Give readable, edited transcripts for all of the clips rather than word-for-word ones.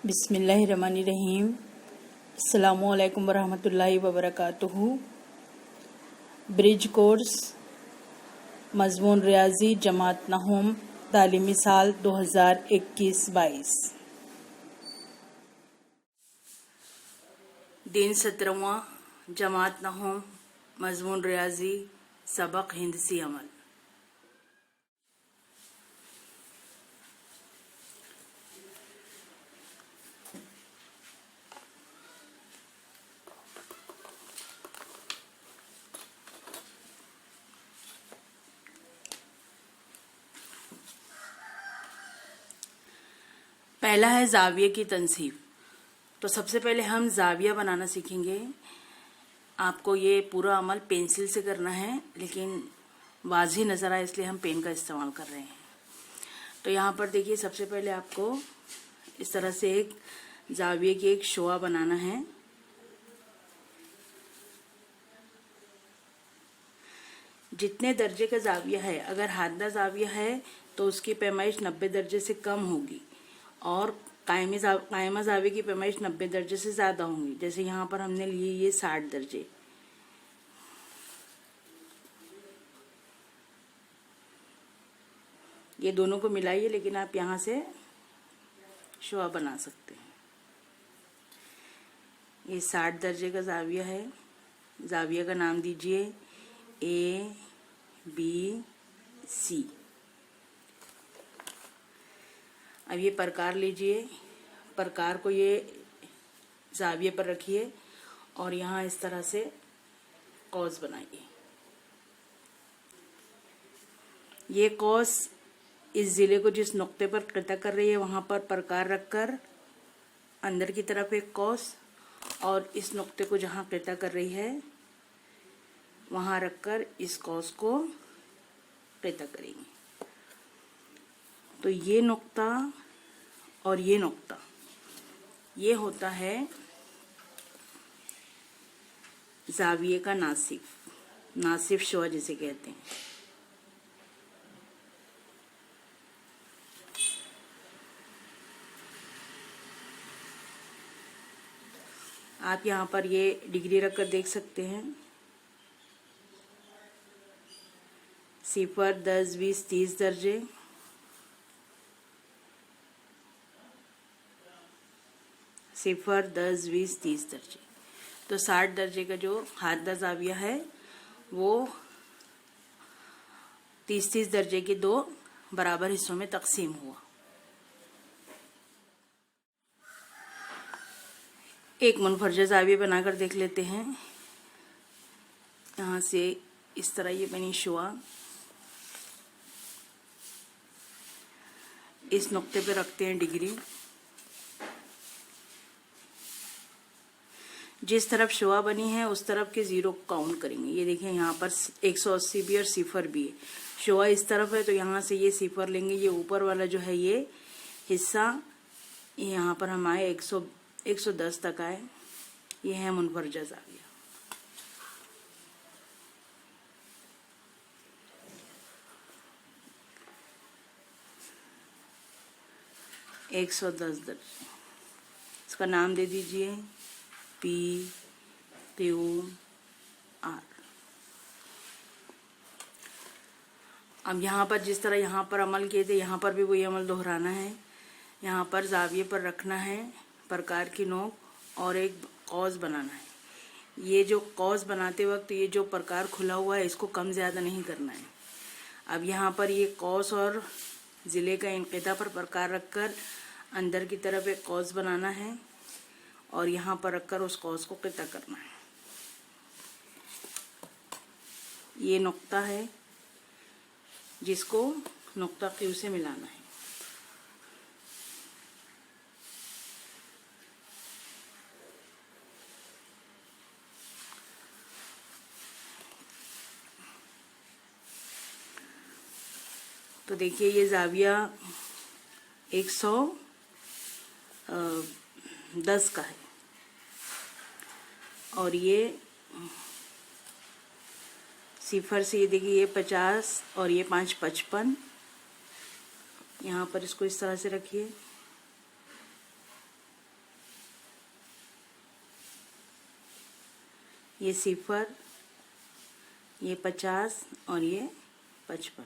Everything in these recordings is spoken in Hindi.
बिस्मिल्लाहिर्रहमानिर्रहीम। अस्सलामुअलैकुम वरहमतुल्लाहि वबरकातुहू। ब्रिज कोर्स मज़मून रियाजी जमात नहूम तालीमी साल 2021-22। दिन 17वां जमात नहूम मज़मून रियाजी सबक हिंदसी अमल। पहला है जाविये की तनसीब। तो सबसे पहले हम जाविया बनाना सीखेंगे। आपको ये पूरा अमल पेंसिल से करना है, लेकिन वाज़ी नज़र आए इसलिए हम पेन का इस्तेमाल कर रहे हैं। तो यहाँ पर देखिए, सबसे पहले आपको इस तरह से एक जाविये की एक शोआ बनाना है। जितने दर्जे का जाविया है, अगर हादा जाविया है तो उसकी पैमाइश 90 दर्जे से कम होगी और कायमा जाविये की पैमाइश 90 दर्जे से ज़्यादा होंगी। जैसे यहाँ पर हमने लिए ये 60 दर्जे। ये दोनों को मिलाइए, लेकिन आप यहाँ से शोआ बना सकते हैं। ये 60 दर्जे का जाविया है। जाविया का नाम दीजिए ABC। अब ये प्रकार लीजिए, प्रकार को ये जाविये पर रखिए और यहाँ इस तरह से कौस बनाइए। ये कौस इस ज़िले को जिस नुक्ते पर क़िता कर रही है वहाँ पर प्रकार रखकर अंदर की तरफ एक कौस, और इस नुक्ते को जहाँ क़िता कर रही है वहाँ रखकर इस कौस को क़िता करेंगे। तो ये नुक्ता और ये नुक्ता, ये होता है जाविये का नासिफ शोआ जिसे कहते हैं। आप यहाँ पर ये डिग्री रखकर देख सकते हैं। 0, 10, 20, 30 दर्जे, 0, 10, 20, 30 दर्जे। तो 60 दर्जे का जो हादा जाविया है वो 30-30 दर्जे के 2 बराबर हिस्सों में तकसीम हुआ। एक मुनफरजा जाविया बनाकर देख लेते हैं। यहाँ से इस तरह ये बनी शोआ, इस नुक्ते पे रखते हैं डिग्री। जिस तरफ शोआ बनी है उस तरफ के 0 काउंट करेंगे। ये देखें, यहाँ पर 180 भी और 0 भी है। शोआ इस तरफ है तो यहाँ से ये 0 लेंगे। ये ऊपर वाला जो है ये हिस्सा, यहाँ पर हम आए 110 तक आए। ये है मुनफरजा जाविया। एक 110 दर्जे। इसका नाम दे दीजिए PQR। अब यहाँ पर जिस तरह यहाँ पर अमल किए थे, यहाँ पर भी वही अमल दोहराना है। यहाँ पर जाविये पर रखना है प्रकार की नोक और एक कौस बनाना है। ये जो कौस बनाते वक्त ये जो प्रकार खुला हुआ है इसको कम ज़्यादा नहीं करना है। अब यहाँ पर ये कौस और ज़िले का इनक़िता पर प्रकार रखकर अंदर की तरफ एक कौस बनाना है और यहाँ पर रखकर उस कौस को क़िता करना है। ये नुक्ता है जिसको नुक्ता क्यू से मिलाना है। तो देखिए, ये जाविया 110 का है और ये 0 से ये देखिए ये 50 और ये 5 55। यहाँ पर इसको इस तरह से रखिए। ये 0, ये 50 और ये 55।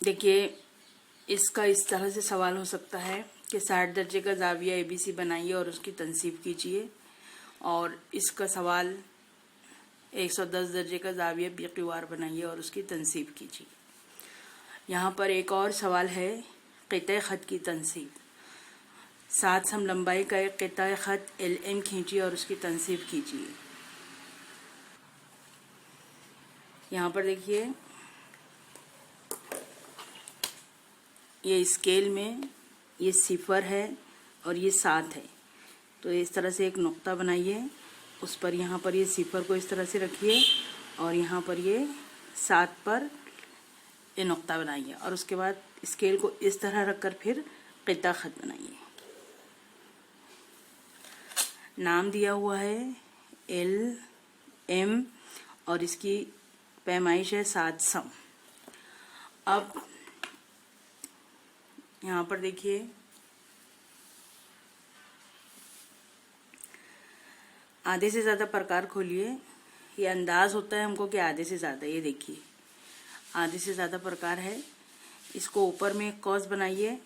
देखिए, इसका इस तरह से सवाल हो सकता है कि 60 दर्जे का ज़ाविया ABC बनाइए और उसकी तनसीब कीजिए, और इसका सवाल 110 दर्जे का ज़ाविया BQR बनाइए और उसकी तनसीब कीजिए। यहाँ पर एक और सवाल है क़िता ख़त की तनसीब। 7 सम लंबाई का एक क़िता ख़त LM खींचिए और उसकी तनसीब कीजिए। यहाँ पर देखिए, ये स्केल में ये 0 है और ये 7 है, तो इस तरह से एक नुक्ता बनाइए, उस पर यहाँ पर ये 0 को इस तरह से रखिए और यहाँ पर ये 7 पर ये नुक्ता बनाइए, और उसके बाद स्केल को इस तरह रखकर फिर क़िता ख़त बनाइए। नाम दिया हुआ है LM और इसकी पैमाइश है 7 सम। अब यहाँ पर देखिए, आधे से ज़्यादा प्रकार खोलिए। ये अंदाज होता है हमको कि आधे से ज़्यादा, ये देखिए आधे से ज़्यादा प्रकार है। इसको ऊपर में एक कॉस बनाइए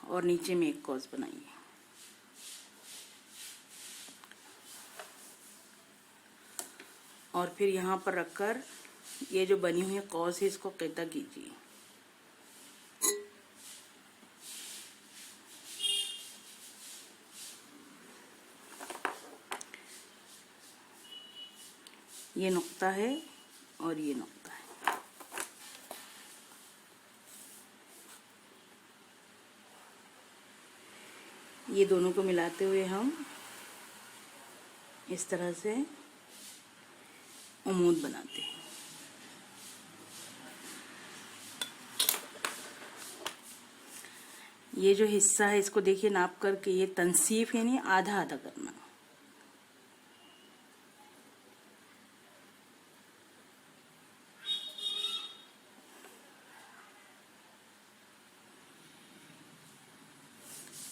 और नीचे में एक कॉस बनाइए। और फिर यहाँ पर रखकर ये जो बनी हुई कॉस है इसको क़िता कीजिए। ये नुक्ता है और ये नुक्ता है। ये दोनों को मिलाते हुए हम इस तरह से उमूद बनाते हैं। ये जो हिस्सा है इसको देखिए नाप करके, ये तनसीफ यानी आधा आधा करना।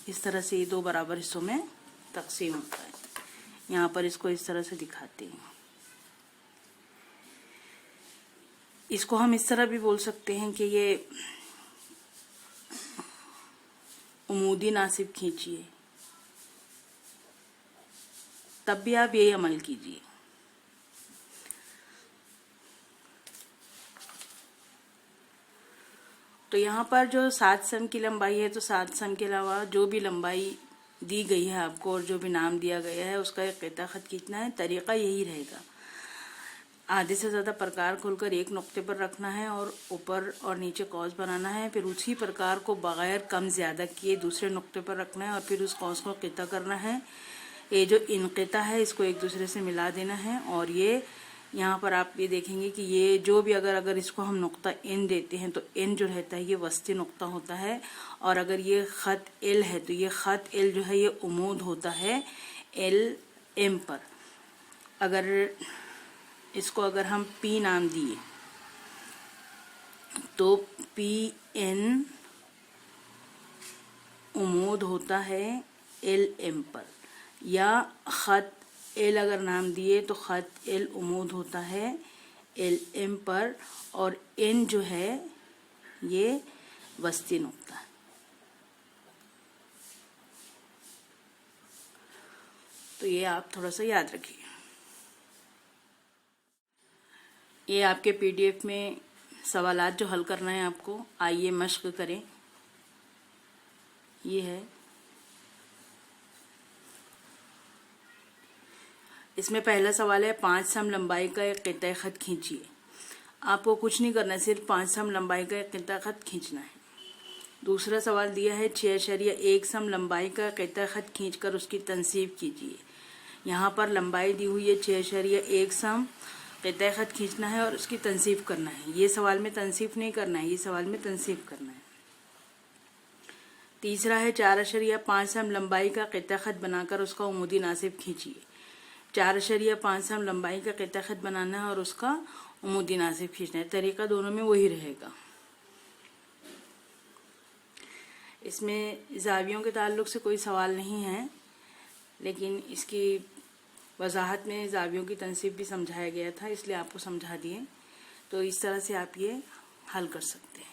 इस तरह से ये 2 बराबर हिस्सों में तकसीम होता है। यहाँ पर इसको इस तरह से दिखाते हैं। इसको हम इस तरह भी बोल सकते हैं कि ये उमूदी नासिब खींचिए, तब भी आप यही अमल कीजिए। तो यहाँ पर जो 7 सम की लंबाई है, तो 7 सम के अलावा जो भी लंबाई दी गई है आपको और जो भी नाम दिया गया है उसका एक क़िता ख़त खींचना है। तरीक़ा यही रहेगा, आधे से ज़्यादा प्रकार खोलकर एक नुक्ते पर रखना है और ऊपर और नीचे कॉस बनाना है। फिर उसी प्रकार को बग़ैर कम ज़्यादा किए दूसरे नुक्ते पर रखना है और फिर उस कॉस को क़िता करना है। ये जो इनक़िता है इसको एक दूसरे से मिला देना है। और ये यहाँ पर आप ये देखेंगे कि ये जो भी अगर इसको हम नुक्ता N देते हैं तो N जो रहता है ये वस्ती नुक्ता होता है, और अगर ये ख़त L है तो ये ख़त L जो है ये उमूद होता है LM पर। अगर इसको अगर हम P नाम दिए तो PN उमूद होता है LM पर, या ख़त L अगर नाम दिए तो ख़त L उमूद होता है LM पर, और N जो है ये वस्ती नुक्ता है। तो ये आप थोड़ा सा याद रखिए। ये आपके PDF में सवालात जो हल करना है आपको, आइए मश्क करें। ये है, इसमें पहला सवाल है 5 सम लंबाई का एक क़िता ख़त खींचिए। आपको कुछ नहीं करना है, सिर्फ 5 सम लंबाई का एक क़िता ख़त खींचना है। दूसरा सवाल दिया है 6.1 सम लंबाई का क़िता ख़त खींचकर उसकी तनसीब कीजिए। यहाँ पर लंबाई दी हुई है 6.1 सम, क़िता ख़त खींचना है और उसकी तनसीब करना है। ये सवाल में तनसीब नहीं करना है, ये सवाल में तनसीब करना है। तीसरा है 4.5 सम लंबाई का क़िता ख़त बनाकर उसका उमूदी नासिब खींचिए। 4.5 सम लंबाई का क़िता ख़त बनाना है और उसका उमूदी नासिब खींचना है। तरीका दोनों में वही रहेगा। इसमें ज़ावियों के ताल्लुक से कोई सवाल नहीं है, लेकिन इसकी वजाहत में ज़ावियों की तनसीब भी समझाया गया था, इसलिए आपको समझा दिए। तो इस तरह से आप ये हल कर सकते हैं।